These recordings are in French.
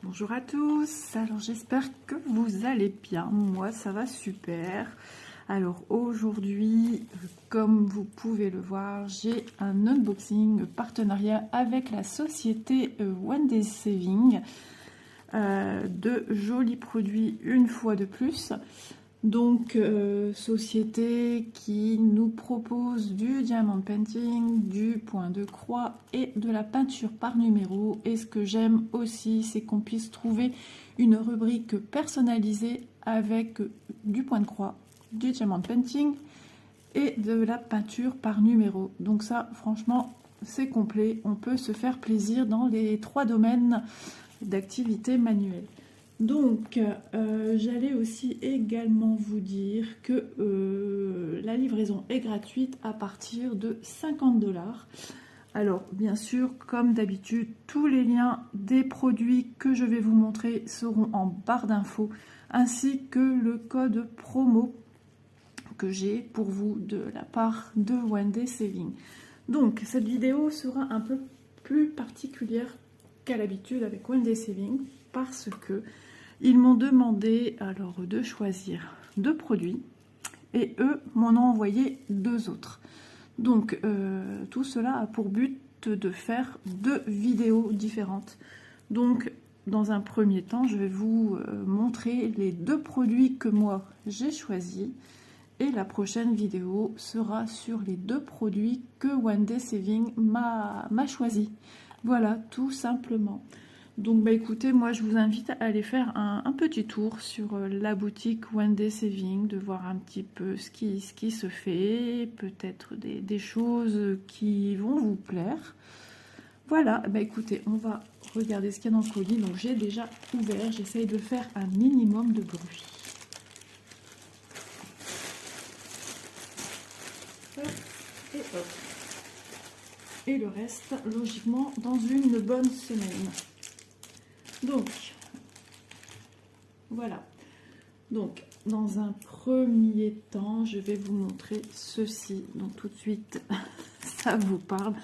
Bonjour à tous, alors j'espère que vous allez bien, moi ça va super. Alors aujourd'hui, comme vous pouvez le voir, j'ai un unboxing partenariat avec la société One Day Saving. De jolis produits une fois de plus. Donc société qui nous propose du diamond painting, du point de croix et de la peinture par numéro. Et ce que j'aime aussi, c'est qu'on puisse trouver une rubrique personnalisée avec du point de croix, du diamond painting et de la peinture par numéro. Donc ça, franchement, c'est complet. On peut se faire plaisir dans les 3 domaines d'activité manuelle. Donc, j'allais aussi également vous dire que la livraison est gratuite à partir de 50 $. Alors, bien sûr, comme d'habitude, tous les liens des produits que je vais vous montrer seront en barre d'infos, ainsi que le code promo que j'ai pour vous de la part de One Day Saving. Donc, cette vidéo sera un peu plus particulière qu'à l'habitude avec One Day Saving, parce que ils m'ont demandé alors de choisir 2 produits et eux m'en ont envoyé 2 autres. Donc tout cela a pour but de faire 2 vidéos différentes. Donc dans un premier temps, je vais vous montrer les 2 produits que moi j'ai choisis et la prochaine vidéo sera sur les 2 produits que One Day Saving m'a choisi. Voilà, tout simplement. Donc bah écoutez, moi je vous invite à aller faire un petit tour sur la boutique One Day Saving, de voir un petit peu ce qui se fait, peut-être des choses qui vont vous plaire. Voilà, bah écoutez, on va regarder ce qu'il y a dans le colis. Donc j'ai déjà ouvert, j'essaye de faire un minimum de bruit. Hop, et hop. Et le reste, logiquement, dans une bonne semaine. Donc, voilà. Donc, dans un premier temps, je vais vous montrer ceci. Donc, tout de suite, ça vous parle.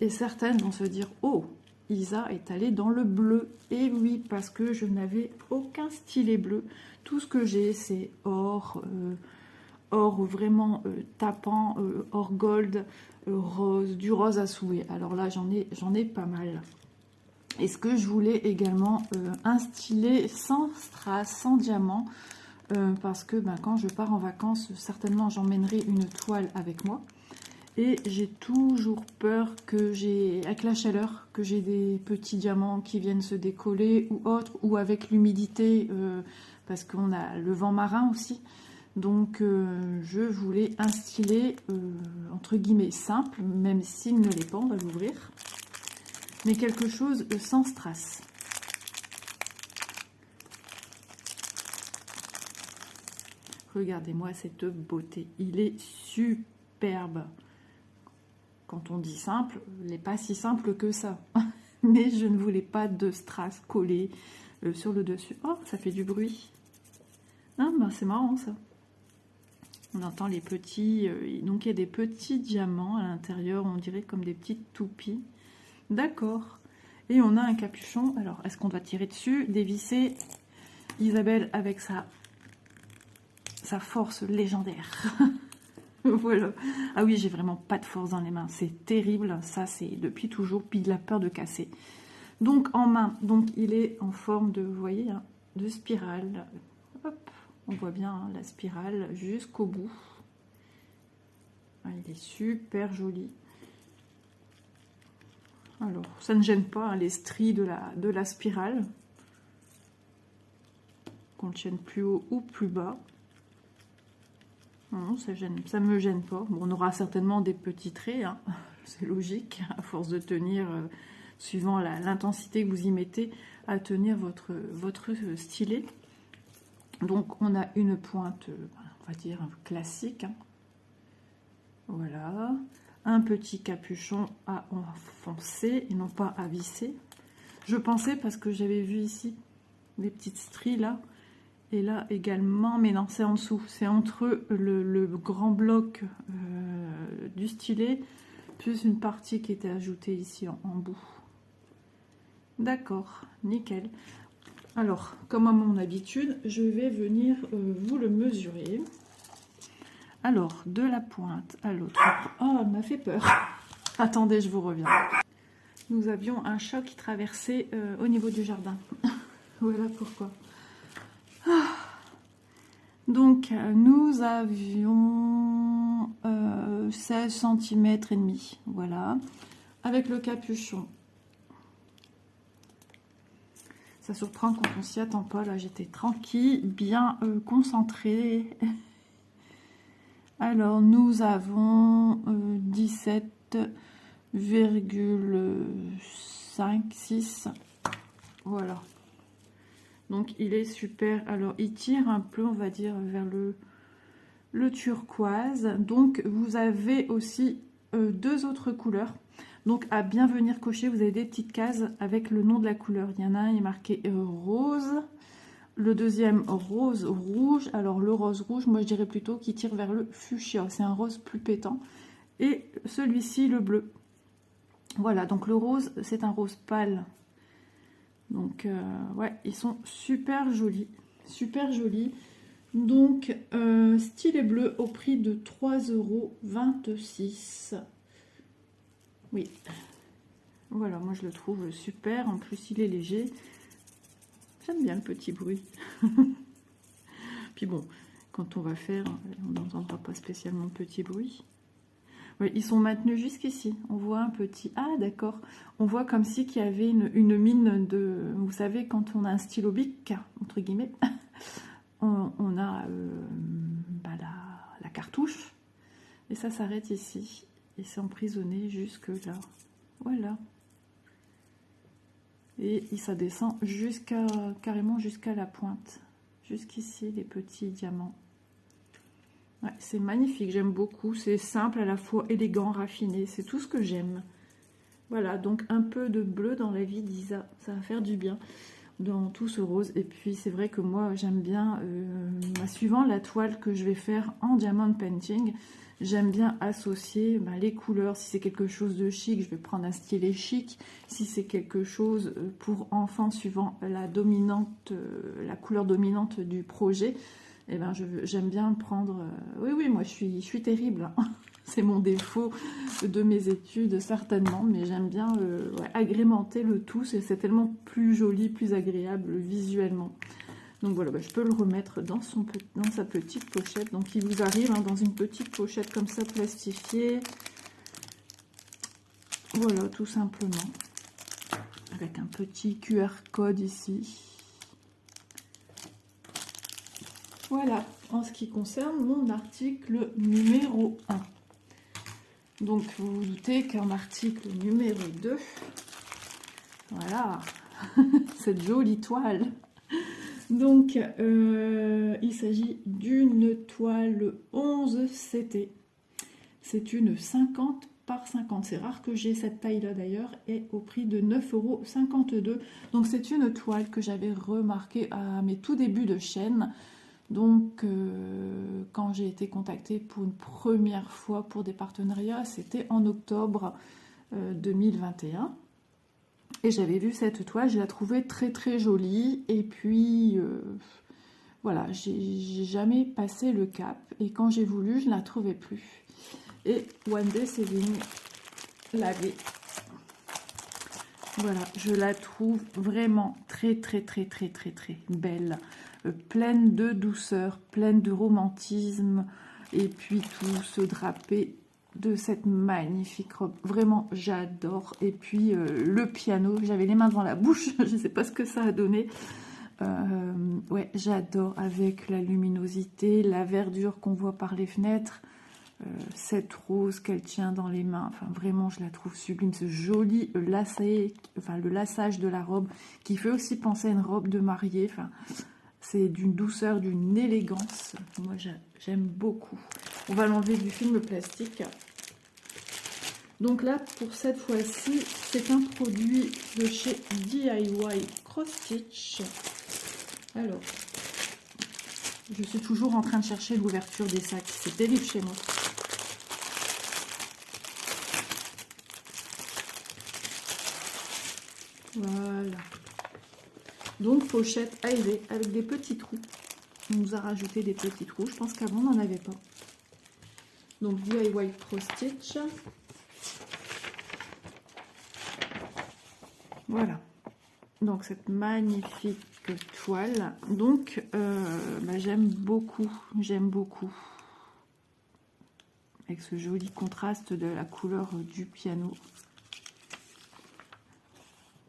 Et certaines vont se dire, oh, Isa est allée dans le bleu. Et oui, parce que je n'avais aucun stylet bleu. Tout ce que j'ai, c'est or, or vraiment tapant, or gold, rose, du rose à souhait. Alors là, j'en ai pas mal. Et ce que je voulais également, un stylet sans strass, sans diamant, parce que quand je pars en vacances, certainement j'emmènerai une toile avec moi. Et j'ai toujours peur que avec la chaleur, que j'ai des petits diamants qui viennent se décoller ou autre, ou avec l'humidité, parce qu'on a le vent marin aussi. Donc je voulais un stylet, entre guillemets, simple, même s'il ne l'est pas, on va l'ouvrir. Mais quelque chose sans strass. Regardez-moi cette beauté, il est superbe. Quand on dit simple, il n'est pas si simple que ça. Mais je ne voulais pas de strass collé sur le dessus. Oh, ça fait du bruit. Ah, ben c'est marrant ça. On entend les petits... donc il y a des petits diamants à l'intérieur, on dirait comme des petites toupies. D'accord. Et on a un capuchon. Alors, est-ce qu'on doit tirer dessus, dévisser? Isabelle avec sa force légendaire. Voilà. Ah oui, j'ai vraiment pas de force dans les mains. C'est terrible. Ça, c'est depuis toujours. Puis de la peur de casser. Donc, en main. Donc, il est en forme de, vous voyez, hein, de spirale. Hop. On voit bien hein, la spirale jusqu'au bout. Ah, il est super joli. Alors, ça ne gêne pas hein, les stries de la spirale. Qu'on le tienne plus haut ou plus bas. Non, ça me gêne pas. Bon, on aura certainement des petits traits, hein. C'est logique, à force de tenir, suivant l'intensité que vous y mettez, à tenir votre stylet. Donc, on a une pointe, on va dire, classique. Hein. Voilà. Un petit capuchon à enfoncer et non pas à visser. Je pensais, parce que j'avais vu ici des petites stries là, et là également, mais non, c'est en dessous. C'est entre le grand bloc du stylet, plus une partie qui était ajoutée ici en bout. D'accord, nickel. Alors, comme à mon habitude, je vais venir vous le mesurer. Alors, de la pointe à l'autre. Oh, elle m'a fait peur. Attendez, je vous reviens. Nous avions un chat qui traversait au niveau du jardin. Voilà pourquoi. Donc, nous avions 16 cm et demi. Voilà. Avec le capuchon. Ça surprend quand on s'y attend pas. Là, j'étais tranquille, bien concentrée. Alors, nous avons 17,56. Voilà. Donc, il est super. Alors, il tire un peu, on va dire, vers le turquoise. Donc, vous avez aussi deux autres couleurs. Donc, à bien venir cocher, vous avez des petites cases avec le nom de la couleur. Il y en a un, il est marqué rose. Le deuxième, rose rouge. Alors, le rose rouge, moi, je dirais plutôt qu'il tire vers le fuchsia. C'est un rose plus pétant. Et celui-ci, le bleu. Voilà, donc le rose, c'est un rose pâle. Donc, ouais, ils sont super jolis. Super jolis. Donc, stylet bleu au prix de 3,26 €. Oui. Voilà, moi je le trouve super. En plus, il est léger. J'aime bien le petit bruit. Puis bon, quand on va faire, on n'entendra pas spécialement de petit bruit. Oui, ils sont maintenus jusqu'ici. On voit un petit... Ah, d'accord. On voit comme si qu'il y avait une mine de... Vous savez, quand on a un stylo bic, entre guillemets, on a bah, la cartouche. Et ça s'arrête ici. Et c'est emprisonné jusque là. Voilà. Et ça descend carrément jusqu'à la pointe. Jusqu'ici, les petits diamants. Ouais, c'est magnifique, j'aime beaucoup. C'est simple, à la fois élégant, raffiné. C'est tout ce que j'aime. Voilà, donc un peu de bleu dans la vie d'Isa. Ça va faire du bien dans tout ce rose. Et puis, c'est vrai que moi, j'aime bien, suivant la toile que je vais faire en diamond painting, j'aime bien associer les couleurs. Si c'est quelque chose de chic, je vais prendre un stylet chic. Si c'est quelque chose pour enfants, suivant la couleur dominante du projet, eh ben j'aime bien prendre... Oui, moi je suis terrible. Hein. C'est mon défaut de mes études, certainement. Mais j'aime bien agrémenter le tout. C'est tellement plus joli, plus agréable visuellement. Donc voilà, je peux le remettre dans sa petite pochette. Donc il vous arrive dans une petite pochette comme ça, plastifiée. Voilà, tout simplement. Avec un petit QR code ici. Voilà, en ce qui concerne mon article numéro 1. Donc vous vous doutez qu'en article numéro 2, voilà, cette jolie toile. Donc, il s'agit d'une toile 11 CT. C'est une 50 par 50. C'est rare que j'ai cette taille-là d'ailleurs, et au prix de 9,52 €. Donc, c'est une toile que j'avais remarquée à mes tout débuts de chaîne. Donc, quand j'ai été contactée pour une première fois pour des partenariats, c'était en octobre 2021. Et j'avais vu cette toile, je la trouvais très très jolie. Et puis, voilà, j'ai jamais passé le cap. Et quand j'ai voulu, je ne la trouvais plus. Et One Day Saving l'avait. Voilà, je la trouve vraiment très très très très très très belle. Pleine de douceur, pleine de romantisme. Et puis tout ce drapé de cette magnifique robe. Vraiment, j'adore. Et puis, le piano, j'avais les mains devant la bouche. Je ne sais pas ce que ça a donné. Ouais, j'adore. Avec la luminosité, la verdure qu'on voit par les fenêtres. Cette rose qu'elle tient dans les mains. Enfin, vraiment, je la trouve sublime. Ce joli lacet, enfin, le laçage de la robe qui fait aussi penser à une robe de mariée. Enfin, c'est d'une douceur, d'une élégance. Moi, j'aime beaucoup. On va l'enlever du film plastique. Donc là, pour cette fois-ci, c'est un produit de chez DIY Cross Stitch. Alors, je suis toujours en train de chercher l'ouverture des sacs. C'est terrible chez moi. Voilà. Donc pochette aérée avec des petits trous. On nous a rajouté des petits trous. Je pense qu'avant on n'en avait pas. Donc DIY Cross Stitch. Voilà. Donc cette magnifique toile. Donc j'aime beaucoup. J'aime beaucoup. Avec ce joli contraste de la couleur du piano.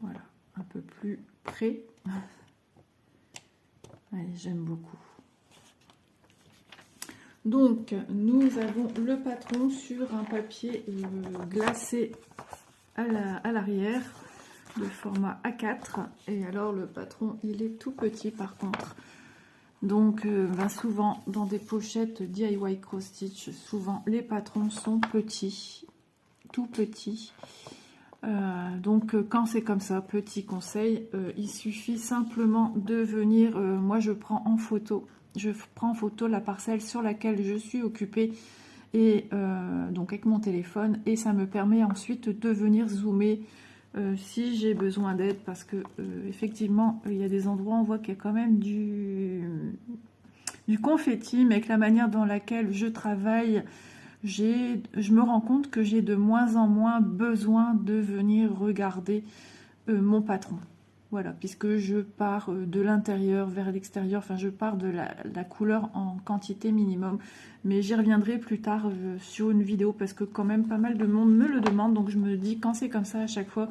Voilà. Un peu plus près. Allez, j'aime beaucoup. Donc, nous avons le patron sur un papier glacé à l'arrière, de format A4. Et alors, le patron, il est tout petit par contre. Donc, souvent, dans des pochettes DIY Cross Stitch, souvent, les patrons sont petits, tout petits. Donc quand c'est comme ça, petit conseil, il suffit simplement de venir, moi je prends en photo la parcelle sur laquelle je suis occupée et donc avec mon téléphone, et ça me permet ensuite de venir zoomer si j'ai besoin d'aide, parce que effectivement il y a des endroits où on voit qu'il y a quand même du confetti, mais avec la manière dans laquelle je travaille, je me rends compte que j'ai de moins en moins besoin de venir regarder mon patron. Voilà, puisque je pars de l'intérieur vers l'extérieur, enfin je pars de la couleur en quantité minimum. Mais j'y reviendrai plus tard sur une vidéo, parce que quand même pas mal de monde me le demande. Donc je me dis, quand c'est comme ça à chaque fois,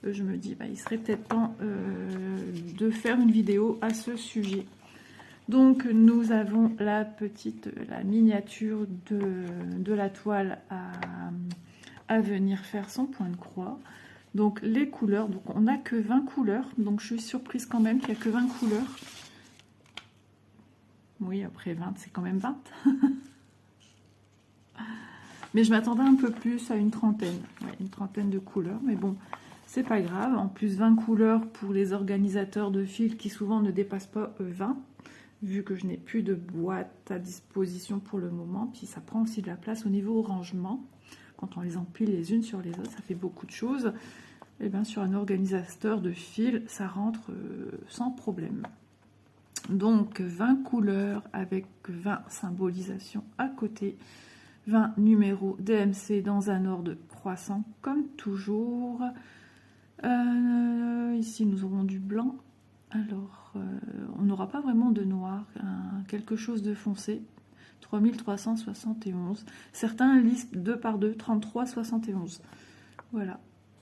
je me dis, il serait peut-être temps de faire une vidéo à ce sujet. Donc nous avons la miniature de la toile à venir faire son point de croix. Donc les couleurs, donc on n'a que 20 couleurs, donc je suis surprise quand même qu'il n'y a que 20 couleurs. Oui, après 20, c'est quand même 20. Mais je m'attendais un peu plus à une trentaine, une trentaine de couleurs, mais bon, c'est pas grave. En plus, 20 couleurs pour les organisateurs de fils qui souvent ne dépassent pas 20. Vu que je n'ai plus de boîte à disposition pour le moment, puis ça prend aussi de la place au niveau rangement. Quand on les empile les unes sur les autres, ça fait beaucoup de choses. Et bien sur un organisateur de fils, ça rentre sans problème. Donc 20 couleurs avec 20 symbolisations à côté. 20 numéros DMC dans un ordre croissant comme toujours. Ici nous aurons du blanc. Alors, on n'aura pas vraiment de noir, quelque chose de foncé, 3371. Certains lisent 2 par 2, 33,71. Voilà.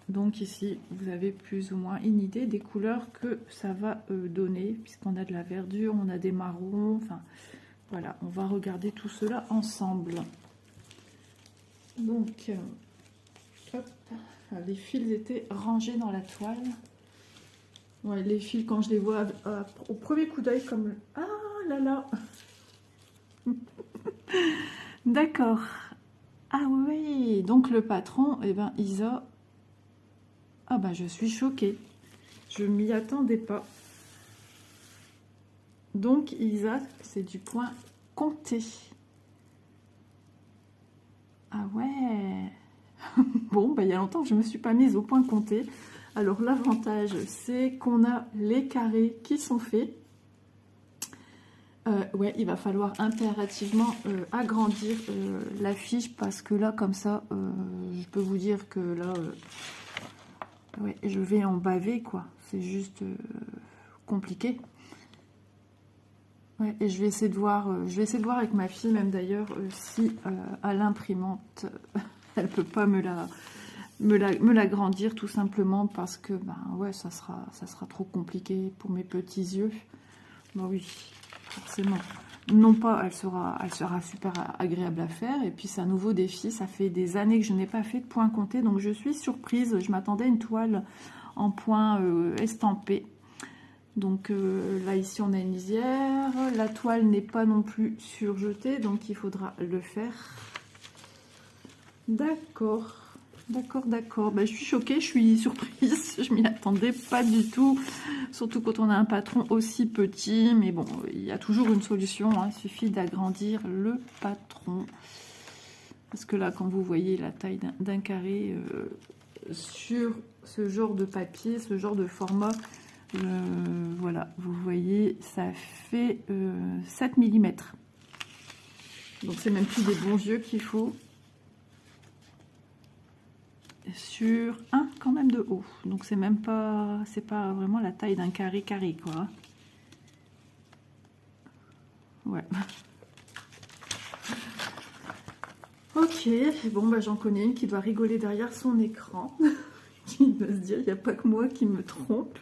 Donc ici, vous avez plus ou moins une idée des couleurs que ça va donner, puisqu'on a de la verdure, on a des marrons, enfin, voilà. On va regarder tout cela ensemble. Donc, hop, les fils étaient rangés dans la toile. Ouais, les fils, quand je les vois au premier coup d'œil, comme... Ah là là. D'accord. Ah oui, donc le patron, Isa... Ah je suis choquée. Je m'y attendais pas. Donc Isa, c'est du point compté. Ah ouais. Bon, il y a longtemps que je ne me suis pas mise au point compté. Alors l'avantage, c'est qu'on a les carrés qui sont faits. Ouais, il va falloir impérativement agrandir la fiche, parce que là, comme ça, je peux vous dire que là, ouais, je vais en baver, quoi. C'est juste compliqué. Ouais, et je vais essayer de voir, avec ma fille, même d'ailleurs, si à l'imprimante, elle peut pas me l'agrandir, tout simplement parce que ouais, ça sera trop compliqué pour mes petits yeux. Oui, forcément. Non pas, elle sera super agréable à faire, et puis c'est un nouveau défi. Ça fait des années que je n'ai pas fait de point compté, donc je suis surprise. Je m'attendais à une toile en point estampé. Donc là, ici, on a une lisière. La toile n'est pas non plus surjetée, donc il faudra le faire. D'accord. D'accord. Je suis choquée, je suis surprise. Je m'y attendais pas du tout. Surtout quand on a un patron aussi petit. Mais bon, il y a toujours une solution. Il suffit d'agrandir le patron. Parce que là, quand vous voyez la taille d'un carré sur ce genre de papier, ce genre de format, voilà, voilà, vous voyez, ça fait 7 mm. Donc c'est même plus des bons yeux qu'il faut. Sur un quand même de haut. Donc c'est même pas, c'est pas vraiment la taille d'un carré quoi. Ouais. Ok, bon bah j'en connais une qui doit rigoler derrière son écran. Qui doit se dire, il n'y a pas que moi qui me trompe.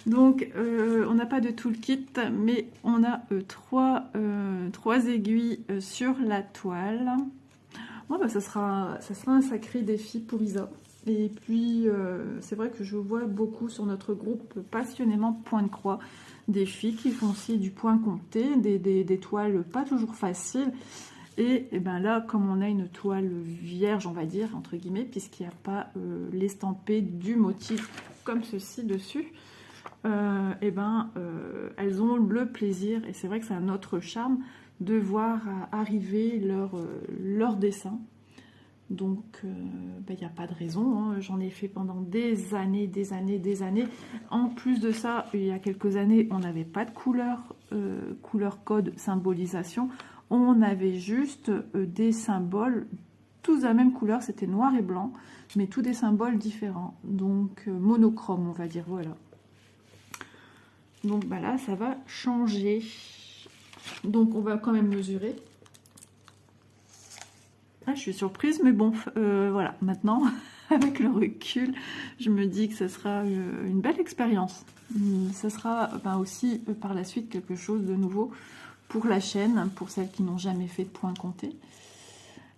Donc on n'a pas de toolkit, mais on a trois aiguilles sur la toile. Bon, bah, ça sera un sacré défi pour Isa. Et puis c'est vrai que je vois beaucoup sur notre groupe passionnément point de croix des filles qui font aussi du point compté, des toiles pas toujours faciles. Et ben là, comme on a une toile vierge, on va dire, entre guillemets, puisqu'il n'y a pas l'estampé du motif comme ceci dessus, elles ont le plaisir, et c'est vrai que c'est un autre charme, de voir arriver leur dessin. Donc, il n'y a pas de raison, hein. J'en ai fait pendant des années. En plus de ça, il y a quelques années, on n'avait pas de couleur code, symbolisation. On avait juste des symboles, tous de la même couleur, c'était noir et blanc, mais tous des symboles différents. Donc, monochrome, on va dire, voilà. Donc, bah là, ça va changer. Donc, on va quand même mesurer. Ah, je suis surprise, mais bon, voilà, maintenant, avec le recul, je me dis que ce sera une belle expérience. Ce sera aussi par la suite quelque chose de nouveau pour la chaîne, pour celles qui n'ont jamais fait de point compté.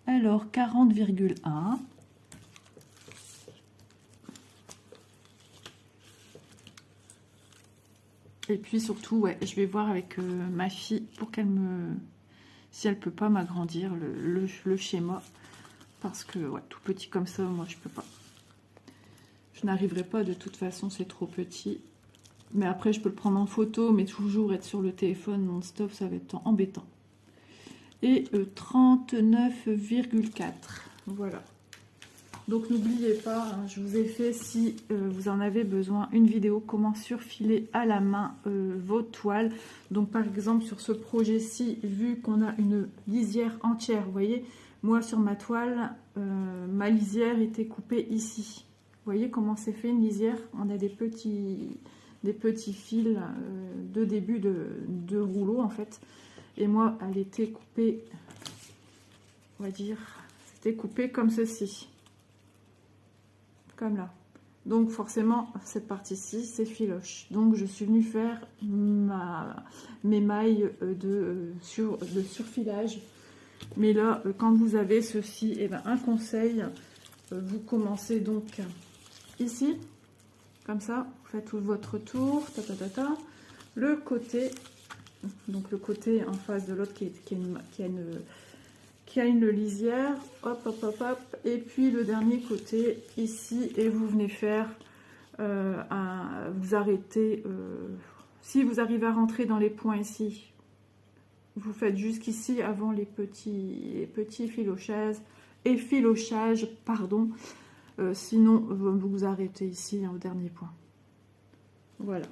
Alors, 40,1. Et puis surtout, ouais, je vais voir avec ma fille pour qu'elle me... Si elle peut pas m'agrandir le schéma. Parce que, ouais, tout petit comme ça, moi, je peux pas. Je n'arriverai pas, de toute façon, c'est trop petit. Mais après, je peux le prendre en photo, mais toujours être sur le téléphone non-stop, ça va être embêtant. Et 39,4. Voilà. Donc, n'oubliez pas, hein, je vous ai fait, si vous en avez besoin, une vidéo comment surfiler à la main vos toiles. Donc, par exemple, sur ce projet-ci, vu qu'on a une lisière entière, vous voyez, moi, sur ma toile, ma lisière était coupée ici. Vous voyez comment c'est fait une lisière? On a des petits fils de début de rouleau, en fait. Et moi, elle était coupée, on va dire, c'était coupé comme ceci. Comme là. Donc, forcément, cette partie-ci, c'est filoche. Donc, je suis venue faire mes mailles de surfilage. Mais là, quand vous avez ceci, eh ben, un conseil, vous commencez donc ici, comme ça, vous faites tout votre tour, le côté, donc le côté en face de l'autre qui a une lisière, hop, hop, hop, hop, et puis le dernier côté ici, et vous venez faire, vous arrêtez, si vous arrivez à rentrer dans les points ici, vous faites jusqu'ici avant les petits filochages, pardon. Sinon, vous arrêtez ici au dernier point. Voilà.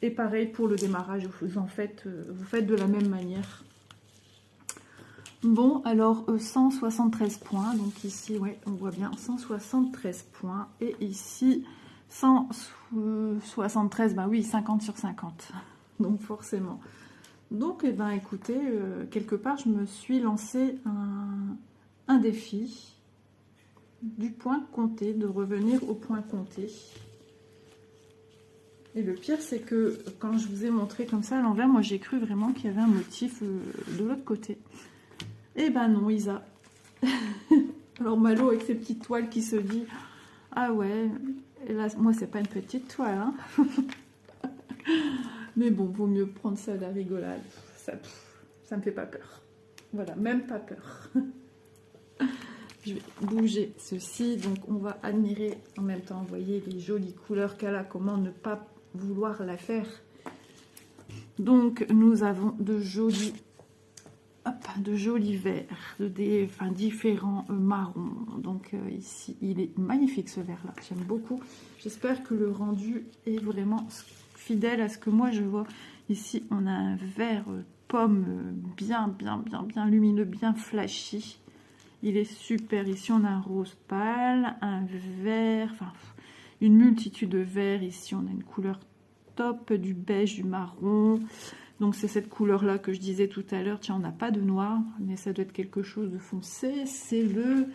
Et pareil pour le démarrage, vous faites de la même manière. Bon, alors 173 points. Donc ici, ouais, on voit bien 173 points. Et ici, 173, bah oui, 50 sur 50. Donc forcément. Donc, eh ben, écoutez, quelque part, je me suis lancé un défi du point compté, de revenir au point compté. Et le pire, c'est que quand je vous ai montré comme ça à l'envers, moi, j'ai cru vraiment qu'il y avait un motif de l'autre côté. Eh ben non, Isa. Alors, Malo, avec ses petites toiles qui se dit, ah ouais, et là, moi, c'est pas une petite toile, hein. Mais bon, vaut mieux prendre ça à la rigolade. Ça me fait pas peur. Voilà, même pas peur. Je vais bouger ceci. Donc, on va admirer en même temps, vous voyez, les jolies couleurs qu'elle a. Comment ne pas vouloir la faire. Donc, nous avons de jolis verts, différents marrons. Donc, ici, il est magnifique ce vert-là. J'aime beaucoup. J'espère que le rendu est vraiment fidèle à ce que moi je vois. Ici, on a un vert pomme bien lumineux, bien flashy. Il est super. Ici, on a un rose pâle, un vert, enfin, une multitude de verts. Ici, on a une couleur top, du beige, du marron. Donc, c'est cette couleur-là que je disais tout à l'heure. Tiens, on n'a pas de noir, mais ça doit être quelque chose de foncé. C'est le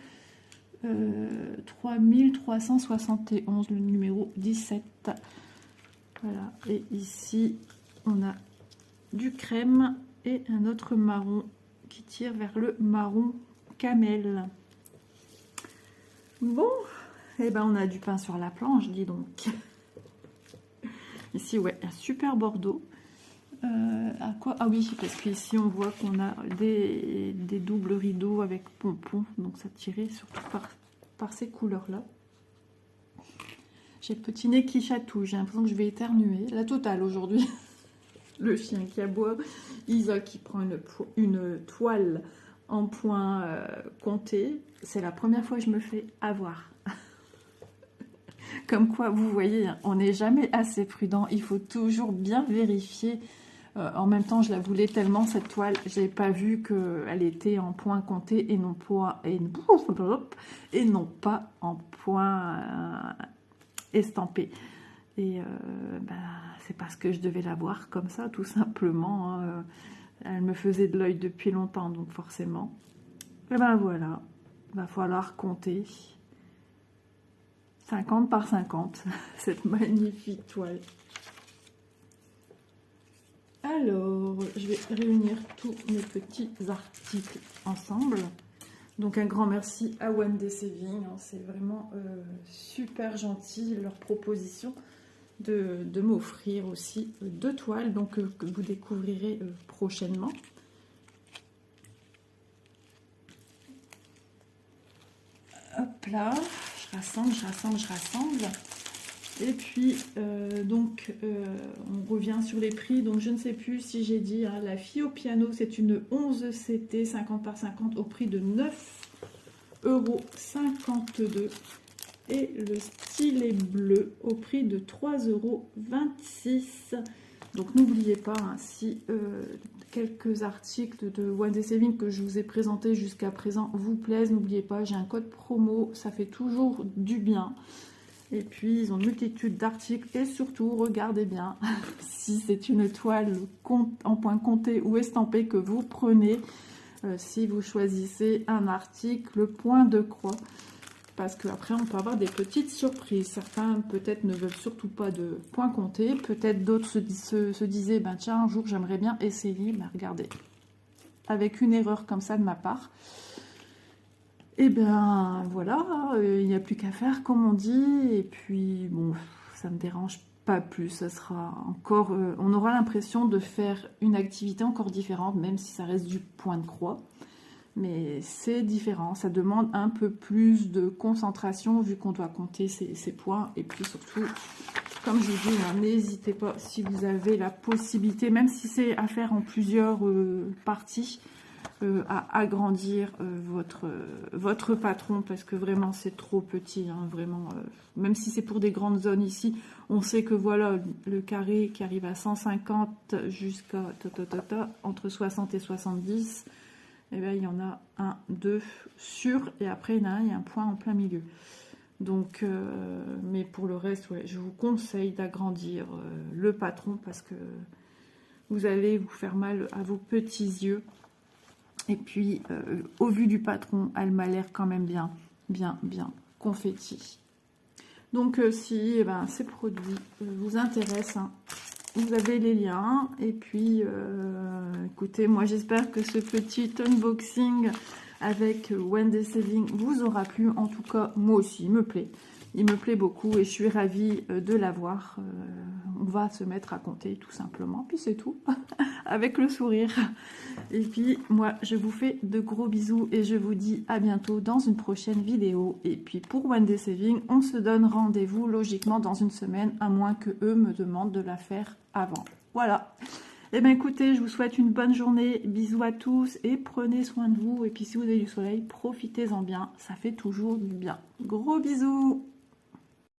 3371, le numéro 17. Voilà. Et ici, on a du crème et un autre marron qui tire vers le marron camel. Bon, et ben on a du pain sur la planche, dis donc. Ici, ouais, un super bordeaux. À quoi? Ah oui, parce qu'ici on voit qu'on a des doubles rideaux avec pompons, donc ça tirait surtout par ces couleurs-là. J'ai le petit nez qui chatouille, j'ai l'impression que je vais éternuer. La totale aujourd'hui. Le chien qui aboie, Isa qui prend une toile en point compté. C'est la première fois que je me fais avoir. Comme quoi, vous voyez, on n'est jamais assez prudent. Il faut toujours bien vérifier. En même temps, je la voulais tellement, cette toile. Je n'avais pas vu qu'elle était en point compté et non pas en point estampé. Et c'est parce que je devais la voir comme ça, tout simplement. Hein. Elle me faisait de l'œil depuis longtemps, donc forcément. Et ben voilà, il va falloir compter 50 par 50, cette magnifique toile. Alors, je vais réunir tous mes petits articles ensemble. Donc un grand merci à One Day Saving, hein, c'est vraiment super gentil leur proposition de m'offrir aussi 2 toiles, donc que vous découvrirez prochainement. Hop là, je rassemble. Et puis, on revient sur les prix. Donc, je ne sais plus si j'ai dit, hein, la fille au piano, c'est une 11 CT 50 par 50 au prix de 9,52 €. Et le stylet bleu au prix de 3,26 €. Donc, n'oubliez pas, hein, si quelques articles de One Day Saving que je vous ai présentés jusqu'à présent vous plaisent, n'oubliez pas, j'ai un code promo, ça fait toujours du bien. Et puis, ils ont une multitude d'articles. Et surtout, regardez bien, si c'est une toile en point compté ou estampée que vous prenez, si vous choisissez un article point de croix. Parce qu'après, on peut avoir des petites surprises. Certains, peut-être, ne veulent surtout pas de point compté. Peut-être d'autres se disaient, ben tiens, un jour, j'aimerais bien essayer. Ben, regardez, avec une erreur comme ça de ma part, et ben voilà, il n'y a plus qu'à faire comme on dit. Et puis bon, ça me dérange pas plus. Ça sera encore, on aura l'impression de faire une activité encore différente, même si ça reste du point de croix. Mais c'est différent, ça demande un peu plus de concentration vu qu'on doit compter ses points. Et puis surtout, comme je vous dis, n'hésitez pas si vous avez la possibilité, même si c'est à faire en plusieurs parties, à agrandir votre patron, parce que vraiment c'est trop petit, hein, vraiment, même si c'est pour des grandes zones ici, on sait que voilà, le carré qui arrive à 150 jusqu'à entre 60 et 70, et bien il y en a 1, 2 sur, et après il y a un point en plein milieu. Donc, mais pour le reste, ouais, je vous conseille d'agrandir le patron, parce que vous allez vous faire mal à vos petits yeux. Et puis, au vu du patron, elle m'a l'air quand même bien confetti. Donc, si ces produits vous intéressent, hein, vous avez les liens. Et puis, écoutez, moi, j'espère que ce petit unboxing avec One Day Saving vous aura plu. En tout cas, moi aussi, il me plaît. Il me plaît beaucoup et je suis ravie de l'avoir. On va se mettre à compter tout simplement. Puis c'est tout, avec le sourire. Et puis moi, je vous fais de gros bisous et je vous dis à bientôt dans une prochaine vidéo. Et puis pour One Day Saving, on se donne rendez-vous logiquement dans une semaine, à moins que eux me demandent de la faire avant. Voilà. Eh bien écoutez, je vous souhaite une bonne journée. Bisous à tous et prenez soin de vous. Et puis si vous avez du soleil, profitez-en bien. Ça fait toujours du bien. Gros bisous.